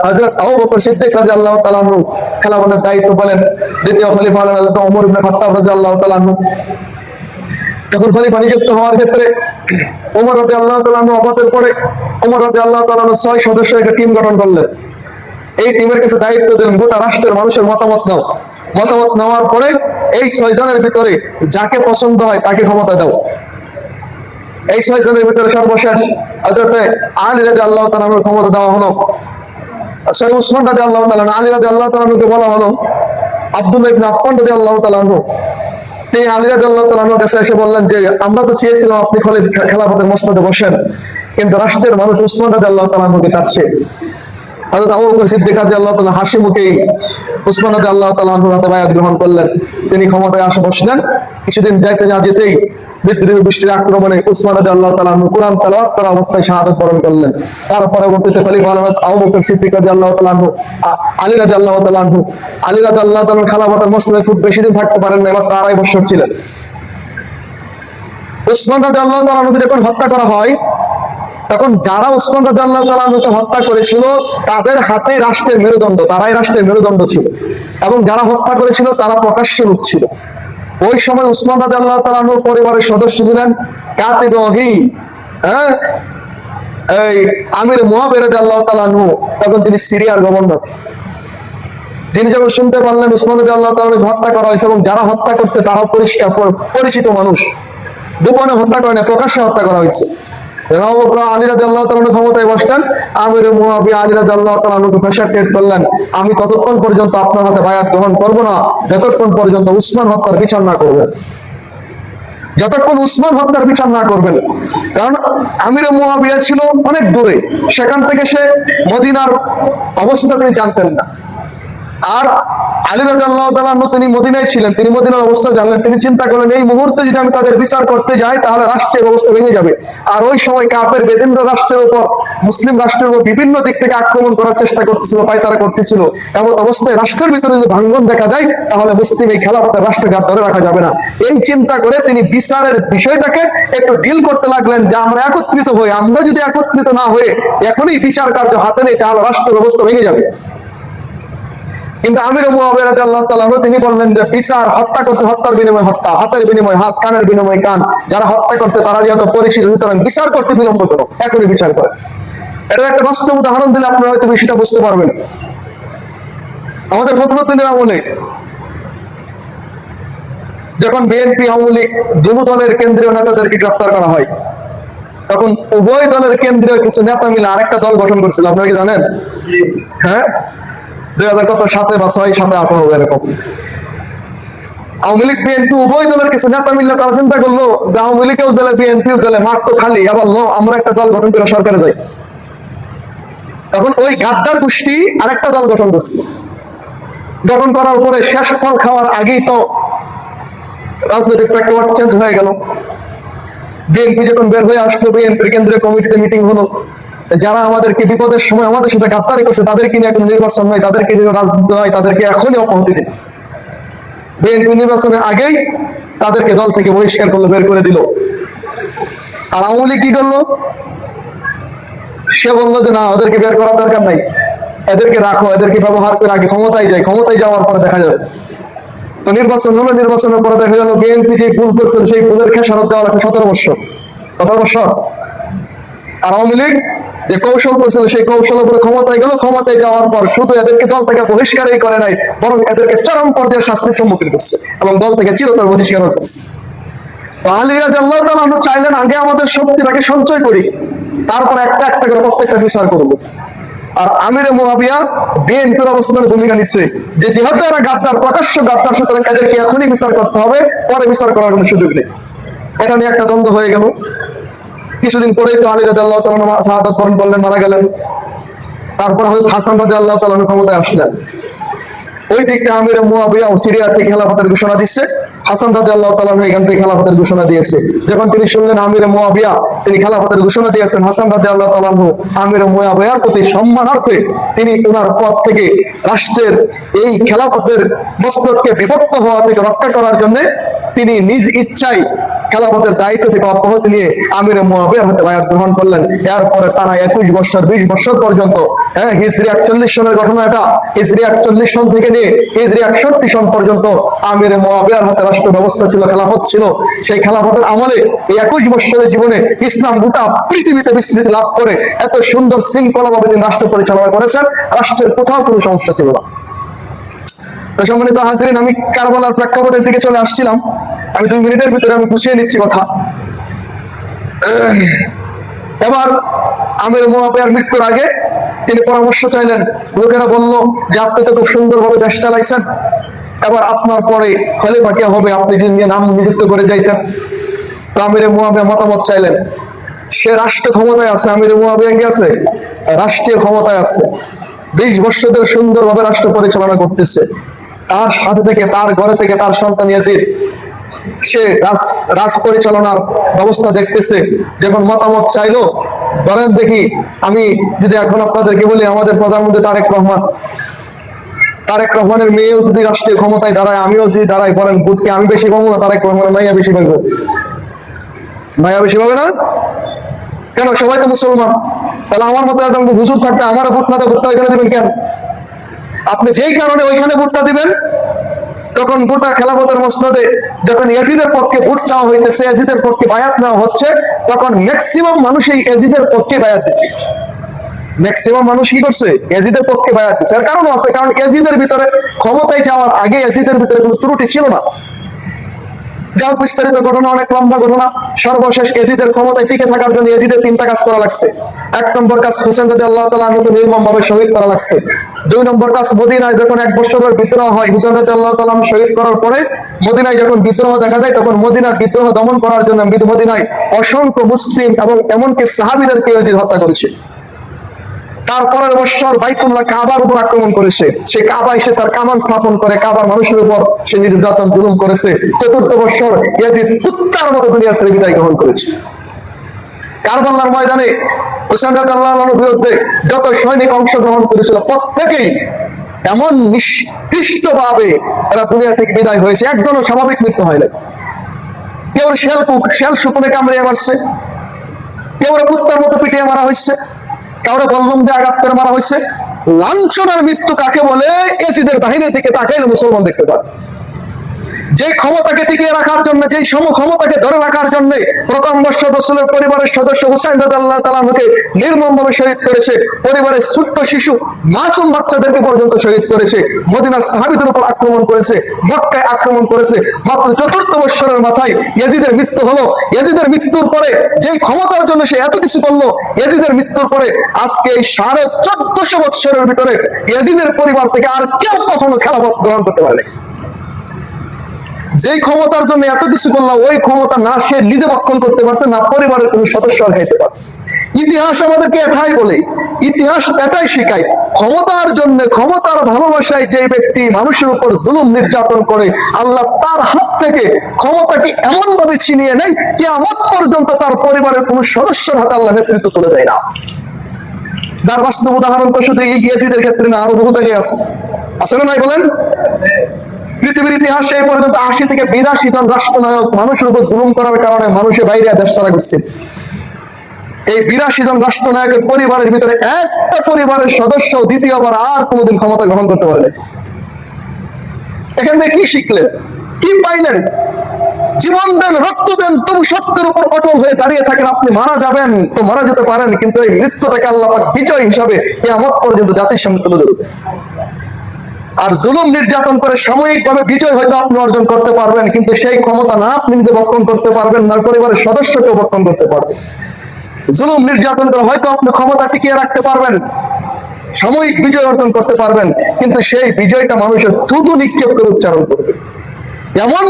হযরত আবু বকর সিদ্দিক রাদিয়াল্লাহু তাআলা আনহু খেলাফতের দায়িত্ব পেলেন। দ্বিতীয় খলিফা হলেন হযরত ওমর ইবনে খাত্তাব রাদিয়াল্লাহু তাআলা আনহু। যখন খলিফা নিযুক্ত হওয়ার ক্ষেত্রে ওমর রাদিয়াল্লাহু তাআলা আনহু ওফাতের পরে ওমর রাদিয়াল্লাহু তাআলা আনহু 6 সদস্যের একটা টিম গঠন করলেন। এই টিমের কাছে দায়িত্ব দিলেন গোটা রাষ্ট্রের মানুষের মতামত নাও। মতামত নেওয়ার পরে এই 6 জনের ভিতরে যাকে পছন্দ হয় তাকে ক্ষমতা দাও। এই 6 জনের ভিতরে সর্বশেষ হযরত আলী রাদিয়াল্লাহু তাআলা আনহুর ক্ষমতা দেওয়া হলো। উসমান রাদিয়াল্লাহু তাআলা, আলী রাদিয়াল্লাহু তাআলা আনহুকে বলা হলো। আব্দুল্লাহ ইবনে আফফান রাদিয়াল্লাহু তাআলা আনহু, তিনি আলী রাদিয়াল্লাহু তাআলা আনহুর কাছে এসে বললেন যে আমরা তো চেয়েছিলাম আপনি খেলাফতের মসনদে বসেন, কিন্তু রাষ্ট্রের মানুষ উসমান রাদিয়াল্লাহু তাআলা আনহুকে চাচ্ছে। হযরত আবু বকর সিদ্দিক রাদিয়াল্লাহু তাআলা হাসি মুখেই উসমান রাদিয়াল্লাহু তাআলা আনহুর হাতে বায়াত গ্রহণ করলেন। তিনি ক্ষমতায় আসে বসলেন। কিছুদিন যাইতে না যেতেই বিদ্রোহী বৃষ্টির আক্রমণে উসমান রাদিয়াল্লাহু তাআলা আনহু কোরআন তেলাওয়াত করা অবস্থায় শাহাদাত বরণ করলেন। তার পরবর্তীতে খলিফা হলেন আবু বকর সিদ্দিক রাদিয়াল্লাহু তাআলা আনহু, আলী রাদিয়াল্লাহু তাআলা আনহু। আলী রাদিয়াল্লাহু তাআলা খেলাফতের মসনদে খুব বেশি দিন থাকতে পারেন না, মাত্র 2.5 বছর ছিলেন। উসমান রাদিয়াল্লাহু তাআলা আনহুকে যখন হত্যা করা হয়, তখন যারা উসমান রাদিয়াল্লাহু তাআলা আনহুকে হত্যা করেছিল তাদের হাতে রাষ্ট্রের মেরুদণ্ড, তারাই রাষ্ট্রের মেরুদণ্ড ছিল, এবং যারা হত্যা করেছিল তারা প্রকাশ্যে লোক ছিল। ওই সময় উসমান রাদিয়াল্লাহু তাআলা আনহুর পরিবারের সদস্য ছিলেন কাতিব ওহী, এই আমির মুয়াবিয়া রাদিয়াল্লাহু তাআলা আনহু, তখন তিনি সিরিয়ার গভর্নর। তিনি যখন শুনতে পারলেন উসমান রাদিয়াল্লাহু তাআলা আনহুকে হত্যা করা হয়েছে এবং যারা হত্যা করছে তারা পরিচিত মানুষ, গোপনে হত্যা করে না, প্রকাশ্যে হত্যা করা হয়েছে, আলী রাদিয়াল্লাহু তাআলা আনহু ক্ষমতায় বসলেন। আমির মুয়াবিয়া আলী রাদিয়াল্লাহু তাআলা আনহুকে প্রেসার ক্রিয়েট করলেন, আমি ততক্ষণ পর্যন্ত আপনার হাতে বায়াত গ্রহণ করব না যতক্ষণ পর্যন্ত উসমান হত্যার বিচার না করবেন, যতক্ষণ উসমান হত্যার বিচার না করবেন। কারণ আমির মুয়াবিয়া ছিল অনেক দূরে, সেখান থেকে সে মদিনার অবস্থা তিনি জানতেন না। আর আলী রাদিয়াল্লাহু তাআলা আনহু তিনি মদিনায় ছিলেন, তিনি মদিনার অবস্থা জানলেন। তিনি চিন্তা করলেন এই মুহূর্তে যদি আমি তাদের বিচার করতে যাই তাহলে রাষ্ট্রের অবস্থা ভেঙে যাবে। আর ওই সময় কাফের বেদিনরা রাষ্ট্রের উপর, মুসলিম রাষ্ট্রের উপর বিভিন্ন দিক থেকে আক্রমণ করার চেষ্টা করতেছিল, পায়তারা করতেছিল। এমন অবস্থায় রাষ্ট্রের ভিতরে যদি ভাঙ্গন দেখা যায় তাহলে মুসলিম এই খেলাফতের রাষ্ট্রকে ধরে রাখা যাবে না। এই চিন্তা করে তিনি বিচারের বিষয়টাকে একটু ডিল করতে লাগলেন যে আমরা একত্রিত হই, আমরা যদি একত্রিত না হয়ে এখনই বিচার কার্য হাতে নেই তাহলে রাষ্ট্রের অবস্থা ভেঙে যাবে। কিন্তু আমির মুয়াবিয়া রাদিয়াল্লাহু তাআলা আনহু তিনি বললেন যে বিচার, হত্যা করছে হত্যার বিনিময়ে হত্যা, হাতের বিনিময়ে হাত, কানের বিনিময়ে কান, যারা হত্যা করছে তারা যেহেতু পরিচিত, সুতরাং বিচার করতে বিলম্ব করো, এখনই বিচার করো। এটা একটা বাস্তব উদাহরণ দিলে আপনারা হয়তো বিষয়টা বুঝতে পারবেন। আমাদের প্রতিনিধির আমলে যখন বিএনপি, আওয়ামী লীগ দুই দলের কেন্দ্রীয় নেতাদেরকে গ্রেফতার করা হয়, তখন উভয় দলের কেন্দ্রীয় কিছু নেতা মিলে আরেকটা দল গঠন করছিল, আপনারা কি জানেন? হ্যাঁ, 2007 বা 6, 7, 8 হবে এরকম। আওয়ামী লীগ বিএনপি উভয় দলের কিছু নেতা মিললে তারা চিন্তা করলো যে আওয়ামী লীগেও দলে বিএনপিও দলে, মাঠ তো খালি, আবার আমরা একটা দল গঠন করে সরকারে যাই। তখন ওই গাদ্দার গোষ্ঠী আরেকটা দল গঠন করছে। গঠন করার পরে শেষ ফল খাওয়ার আগেই তো রাজনৈতিক প্রেক্ষাপট চেঞ্জ হয়ে গেল। বিএনপি যখন বের হয়ে আসলো, বিএনপির কেন্দ্রীয় কমিটিতে মিটিং হলো, যারা আমাদেরকে বিপদের সময় আমাদের সাথে গাদ্দারি করছে তাদেরকে নিয়ে কোনো নির্বাচন নয়, তাদেরকে নিয়ে রাজনীতি নয়, তাদেরকে এখনই অব্যাহতি দিন। বিএনপি নির্বাচনের আগেই তাদেরকে দল থেকে বহিষ্কার করলো, বের করে দিল। আর আওয়ামী লীগ কি করলো? সে বললো যে না, ওদেরকে বের করার দরকার নাই, এদেরকে রাখো, এদেরকে ব্যবহার করে আগে ক্ষমতায় যায়, ক্ষমতায় যাওয়ার পরে দেখা যাবে। তো নির্বাচন হলো, নির্বাচনের পরে দেখা গেল বিএনপি যে ভুল করছিল সেই ভুলের খেসারত দেওয়া আছে 17 বছর। 17 বছর। আর আওয়ামী লীগ যে কৌশল করছিল সেই কৌশলের উপরে ক্ষমতায় গেল, ক্ষমতায় যাওয়ার পর শুধু এদেরকে দল থেকে বহিষ্কারই করে নাই, বরং এদেরকে চরম পর্যায়ে শাস্তির সম্মুখীন করছে এবং দল থেকে চিরতর বহিষ্কার করছে। আলী রাদিয়াল্লাহু তাআলা আনহু চাইলেন আগে আমাদের শক্তিটাকে সঞ্চয় করি, তারপর একটা একটা করে প্রত্যেকটা বিচার করবো। আর আমিরে মুআবিয়া বিএনপির অবস্থানের ভূমিকা নিচ্ছে যে যেহেতু এরা গাদ্দার, প্রকাশ্য গাদ্দার, সুতরাং এদেরকে এখনই বিচার করতে হবে, পরে বিচার করার কোনো সুযোগ নেই। এটা নিয়ে একটা দ্বন্দ্ব হয়ে গেল। কিছুদিন পরেই তো আলী রাদিয়াল্লাহু তাআলা শাহাদাত বরণ করলেন, মারা গেলেন। তারপর হযরত হাসান রাদিয়াল্লাহু তাআলা ক্ষমতায় আসলেন। ওই দিকটা আমিরে মুআবিয়া সিরিয়া থেকে খেলাফতের ঘোষণা দিচ্ছে, হাসান রাদিয়াল্লাহু তাআলা এখান থেকে খেলাফতের ঘোষণা দিয়েছে। যখন তিনি শুনলেন আমিরে মুআবিয়া তিনি খেলাফতের ঘোষণা দিয়েছেন, হাসান রাদিয়াল্লাহু তাআলা আমিরে মুআবিয়ার প্রতি সম্মানার্থে তিনি ওনার পদ থেকে রাষ্ট্রের এই খেলাফতের মস্তককে বিভক্ত হওয়া থেকে রক্ষা করার জন্য তিনি নিজ ইচ্ছায় খেলাফতের দায়িত্ব থেকে অব্যাহতি নিয়ে আমিরে মুআবিয়ার হাতে বায়াত গ্রহণ করলেন। এরপরে টানা 21 বছর 20 বছর পর্যন্ত, হিজরি 41 সনের ঘটনা এটা, হিজরি 41 সন থেকে নিয়ে হিজরি 61 সন পর্যন্ত আমিরে মুআবিয়ার হাতে রাষ্ট্র ব্যবস্থা ছিল, খেলাফত ছিল। সেই খেলাফতের আমলে এই 21 বছরের জীবনে ইসলাম গোটা পৃথিবীতে বিস্তৃতি লাভ করে এত সুন্দর শৃঙ্খলাভাবে তিনি রাষ্ট্র পরিচালনা করেছেন, রাষ্ট্রের কোথাও কোনো সমস্যা ছিল না। সম্মানিত হাজিরিন, আমি কারবালার প্রেক্ষাপটের দিকে চলে আসছিলাম। আমি 2 মিনিটের ভিতরে আমি গুছিয়ে নিচ্ছি কথা। এবার আমির মুআবিয়ার মৃত্যুর আগে তিনি পরামর্শ চাইলেন। লোকেরা বলল যে আপনি তো খুব সুন্দরভাবে দেশ চালাইছেন, এবার আপনার পরে খলিফা কে হবে, আপনি যদি নাম নিযুক্ত করে যাইতেন। তো আমির মুআবিয়া মতামত চাইলেন। সে রাষ্ট্র ক্ষমতায় আছে, আমির মুআবিয়া কি আছে? রাষ্ট্রীয় ক্ষমতায় আছে, 20 বছর ধরে সুন্দরভাবে রাষ্ট্র পরিচালনা করতেছে। তার সাথে থেকে, তার ঘরে থেকে তার সন্তান ইয়াজিদ সে রাজ পরিচালনার ব্যবস্থা দেখতেছে। যখন মতামত চাইলো, ধরেন দেখি আমি যদি এখন আপনাদেরকে বলি আমাদের প্রধানমন্ত্রী তারেক রহমানের মেয়েও যদি রাষ্ট্রীয় ক্ষমতায় দাঁড়ায়, আমিও যদি দাঁড়াই, বলেন ভোটকে আমি বেশি পাবো না তারেক রহমানের মাইয়া বেশি পাবো? মাইয়া বেশি পাবে না কেন? সবাই তো মুসলমান। তাহলে আমার মতো একদম হুজুর থাকতে আমার ভোট না ভোটটা ওইখানে দিবেন কেন? আপনি যেই কারণে ওইখানে ভোটটা দিবেন, তখন গোটা খেলাফতের মসনদে যখন ইয়াজিদের পক্ষে ভোট চাওয়া হইতেছে, ইয়াজিদের পক্ষে বায়াত নেওয়া হচ্ছে, তখন ম্যাক্সিমাম মানুষ এই ইয়াজিদের পক্ষে বায়াত দিচ্ছে। ম্যাক্সিমাম মানুষ কি করছে? ইয়াজিদের পক্ষে বায়াত দিচ্ছে। এর কারণ আছে, কারণ ইয়াজিদের ভিতরে ক্ষমতায় যাওয়ার আগে ইয়াজিদের ভিতরে কোনো ত্রুটি ছিল না। যাও বিস্তারিত ঘটনা, অনেক লম্বা ঘটনা। সর্বশেষ ইয়াজিদের ক্ষমতায় টিকে থাকার জন্য ইয়াজিদের 3টা কাজ করা লাগছে। 1 নম্বর কাজ, হোসেন রাদিয়াল্লাহু তাআলা আনহুকে নির্মমভাবে শহীদ করা লাগছে। 2 নম্বর কাজ, মদিনায় যখন 1 বছরের বিদ্রোহ হয়, হোসেন রাদিয়াল্লাহু তাআলা শহীদ করার পরে মদিনায় যখন বিদ্রোহ দেখা যায়, তখন মদিনার বিদ্রোহ দমন করার জন্য মদিনায় অসংখ্য মুসলিম এবং এমনকি সাহাবীদেরকে ইয়াজিদ হত্যা করেছে। তারপরের বছর বাইতুল্লাহ কাবার উপর আক্রমণ করেছে, সে কাবায় সে তার কামান স্থাপন করে কাবার মানুষের উপর সে নির্যাতন জুলুম করেছে। 4th বছর ইয়াজিদ কুত্তার মতো দুনিয়া ছেড়ে বিদায় গ্রহণ করেছে। কারবালার ময়দানে হোসেন রাদিয়াল্লাহু আনহুর বিরুদ্ধে যত সৈনিক অংশগ্রহণ করেছিল প্রত্যেকেই এমন নিষ্কৃষ্টভাবে এরা দুনিয়া থেকে বিদায় হয়েছে, একজনও স্বাভাবিক মৃত্যু হয় না। কেউ শেল শুকুনে কামড়িয়ে মারছে, কেউ কুত্তার মতো পিটিয়ে মারা হয়েছে, কাউরে বল্লম দিয়ে আঘাত করে মারা হয়েছে। লাঞ্ছনার মৃত্যু কাকে বলে? ইয়াজিদের বাহিনী থেকে তাকাইলে মুসলমান দেখতে পারে। যে ক্ষমতাকে টিকিয়ে রাখার জন্য, যে ক্ষমতাকে ধরে রাখার জন্য প্রথম বছর রাসূলের পরিবারের সদস্য হুসাইন রাদিয়াল্লাহু তাআলা আনহুকে নির্মমভাবে শহীদ করেছে, পরিবারের ছোট্ট শিশু মাসুম বাচ্চাদেরকে পর্যন্ত শহীদ করেছে, মদিনার সাহাবীদের উপর আক্রমণ করেছে, মক্কায় আক্রমণ করেছে। মাত্র 4th বছরের মাথায় ইয়াজিদের মৃত্যু হলো। ইয়াজিদের মৃত্যুর পরে যেই ক্ষমতার জন্য সে এত কিছু করলো, ইয়াজিদের মৃত্যুর পরে আজকে এই 1450 বছরের ভিতরে ইয়াজিদের পরিবার থেকে আর কেউ কখনো খেলাফত গ্রহণ করতে পারেনি। যেই ক্ষমতার জন্য এত কিছু করলাম, ওই ক্ষমতা না সে নিজে রক্ষণ করতে পারছে, না পরিবারের কোন সদস্য খাইতে পারছে। ইতিহাস আমাদেরকে এটাই বলে, ইতিহাস এটাই শেখায়, ক্ষমতার জন্য, ক্ষমতার ভালোবাসায় যে ব্যক্তি মানুষের উপর জুলুম নির্যাতন করে, আল্লাহ তার হাত থেকে ক্ষমতাকে এমন ভাবে ছিনিয়ে নেয়, কিয়ামত পর্যন্ত তার পরিবারের কোন সদস্যের হাতে আল্লাহ নেতৃত্ব তুলে দেয় না। যার বাস্তব উদাহরণ তো শুধু ইয়াজিদের ক্ষেত্রে না, আরো বহু জায়গায় আছে না নাই বলেন? পৃথিবীর ইতিহাসে এই পর্যন্ত ৮০ থেকে ৮২ জন রাষ্ট্রনায়ক মানুষের উপর জুলুম করার কারণে মানুষের বাইরে দেশ ছাড়া করছে। এই ৮২ জন রাষ্ট্রনায়কের পরিবারের ভিতরে একটা পরিবারের সদস্য দ্বিতীয়বার আর কোনোদিন ক্ষমতা গ্রহণ করতে পারবে। এখান থেকে কি শিখলেন, কি পাইলেন? জীবন দেন, রক্ত দেন, তবু সত্যের উপর অটল হয়ে দাঁড়িয়ে থাকেন। আপনি মারা যাবেন তো মারা যেতে পারেন, কিন্তু এই মৃত্যুটাকে আল্লাহ পাক বিজয় হিসাবে কিয়ামত পর্যন্ত জাতির সামনে তুলে ধরবে। আর জুলুম নির্যাতন করে সাময়িকভাবে বিজয় হয়তো আপনি অর্জন করতে পারবেন, কিন্তু সেই ক্ষমতা না আপনি নিজে বক্ষণ করতে পারবেন, না পরিবারের সদস্যকেও বক্ষণ করতে পারবেন। জুলুম নির্যাতন করে হয়তো আপনি ক্ষমতা টিকিয়ে রাখতে পারবেন, সাময়িক বিজয় অর্জন করতে পারবেন, কিন্তু সেই বিজয়টা মানুষের থুতু নিক্ষেপ করে উচ্চারণ করবে। এমন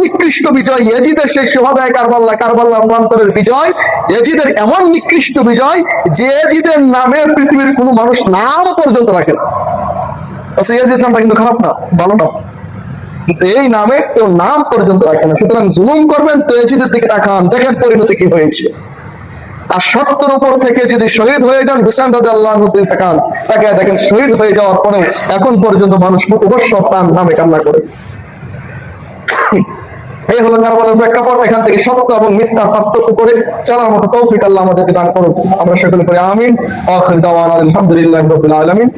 নিকৃষ্ট বিজয় ইয়াজিদের, সেই সুহাদায়ে কারবালার প্রান্তরের বিজয়, ইয়াজিদের এমন নিকৃষ্ট বিজয় যে ইয়াজিদের নামে পৃথিবীর কোনো মানুষ নাম পর্যন্ত রাখে না। আচ্ছা, ইয়াজিদ নামটা কিন্তু খারাপ না, ভালো না, কিন্তু এই নামে কেউ নাম পর্যন্ত রাখে না। সুতরাং জুলুম করবেন তো ইয়াজিদের দিকে তাকান, দেখেন পরিণতি কি হয়েছে। আর সত্যের উপর থেকে যদি শহীদ হয়ে যান, হুসাইন রাদিয়াল্লাহু আনহু দিকে তাকান, তাকে দেখেন শহীদ হয়ে যাওয়ার পরেও এখন পর্যন্ত মানুষ মুখবর্ষ প্রাণ নামে কান্না করে। এই হলো কারবালার প্রেক্ষাপট। এখান থেকে সত্য এবং মিথ্যা পার্থক্য করে চলার মতো তৌফিক আল্লাহ আমাদেরকে দান করুন। আমরা সকলে করি আমিন। আখির দাওয়ানা আলহামদুলিল্লাহি রাব্বিল আলামিন।